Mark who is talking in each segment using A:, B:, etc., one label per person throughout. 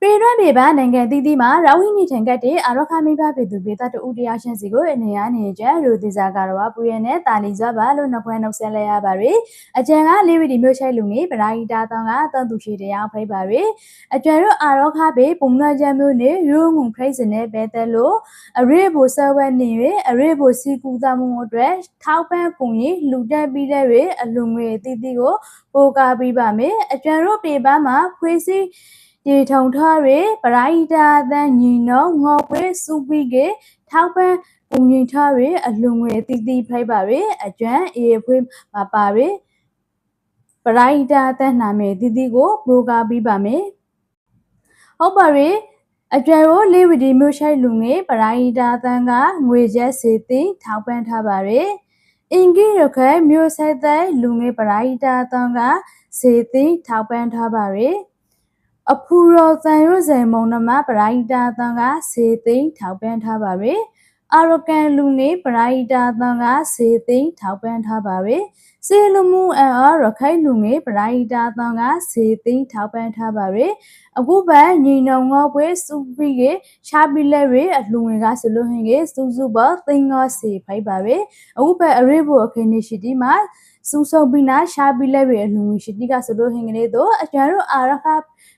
A: ပြည်တွင်းပြည်ပနိုင်ငံအသီးသီးမှာရောက်ရှိနေထိုင်တဲ့အာရခမိဘပြည်သူပြည်သားတို့ဦးတရားရှင်စီကိုအနေရနေကြလူဒီဇာကတော့ပူရနဲ့တာလီစွာပါလို့နှခွဲနှုတ်ဆက်လိုက်ရပါရီအကျန်ကလေးဝီဒီမျိုးချိုက်လူငယ်ပရာဟီတာတောင်းကတန်သူရှိတရားဖိပါရီအကျန်တို့အာရခဘေးပုံနာချမ်းမျိုးနဲ့ရိုးငုံဖိစနဲ့ပဲတဲ့လို့အရေးဘူဆဝဲနေရအရေးဘူစီကူတာမှုအတွက်ထောက်ပံ့ကုန်ရင်လူတက်ပြီးတဲ့ရအလူငွေအသီးသီးကိုပိုကားပြီးပါမယ်အကျန်တို့ပြည်ပမှာခွေးစီဒီထုံထားရပရိုက်တာတန်ညီနောငေါပွေစုပြီးကထောက်ပံ့ပုံရင်ထားရအလုံငွေတီတီဖိုက်ပါရအကျွမ်းအေဖွေးမှာပါရပရိုက်တာတန်နာမယ်တီတီကိုပရိုကာပြီးပါမယ်ဟုတ်ပါရအကျွမ်းကိုလေးဝီဒီမျိုးရှိုက်လူငယ်ပရိုက်တာတန်ကငွေချက်စီတီထောက်ပံ့ထားပါရအင်ကြီးရခဲမျိုးဆိုင်တဲ့လူငယ်ပရိုက်တာတန်ကစီတီထောက်ပံ့ထားပါရအဖူရောတန်ရွဇေမုံနမပရိုက်တာတန်ကစေသိန်းထောက်ပံ့ထားပါရအာရကန်လူနေပရိုက်တာတန်ကစေသိန်းထောက်ပံ့ထားပါရစေလူမှုအော်ရခိုင်လူငယ်ပရိုက်တာတန်ကစေသိန်းထောက်ပံ့ထားပါရအခုပဲညီနောင်ငေါပွဲစုပြီးကရှားပြီးလဲရအလူငယ်ကစလို့ဟင်ကစုစုပသိန်းငေါစေဖိုက်ပါရအခုပဲအရေးဖို့အခင်းနေရှိဒီမှာစုစုပြီးနာရှားပြီးလဲရအလူငယ်ရှိဒီကစလို့ဟင်ကလေးတော့အကျန်တို့အာရခ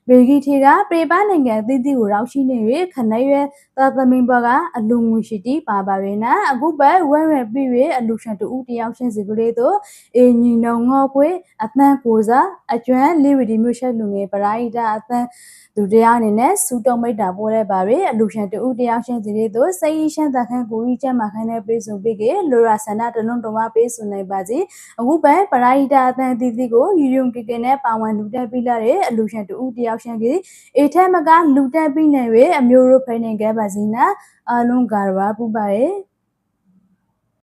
A: ဘေဂီထေကပြေပနိုင်ငံအသီးသီးကိုရောက်ရှိနေရခနဲ့ရသာသမင်ဘကအလူငွေရှိတီပါပါရနာအခုပဲဝဲရပြည့်ရအလူရှင်တူတယောက်ချင်းစီကလေးတို့အင်းညီနောင်ငေါပွေအသန်းကိုစားအကျွမ်းလေးဝီဒီမျိုးရှက်လူငယ်ပရိုက်တာအသန်းသူတရားအနေနဲ့စူတုံမိတ်တာပို့ရပါရအလူရှင်တူတယောက်ချင်းစီလေးတို့စိတ်ရှင်းသက်ခန့်ကိုကြီးချက်မှခိုင်းတဲ့ပေးစုပေးကလိုရာဆန္ဒတလုံးတော်မပေးစုနိုင်ပါစီအခုပဲပရိုက်တာအသန်းအသီးသီးကိုယူယုံကေကေနဲ့ပါဝင်လူတက်ပြီးလာတဲ့အလူရှင်တူတယောက်ရှင်ကအေထဲမကလူတက်ပြီးနေရအမျိုးတို့ဖိနေခဲ့ပါစီနာအလုံးကာရပါပူပါရဲ့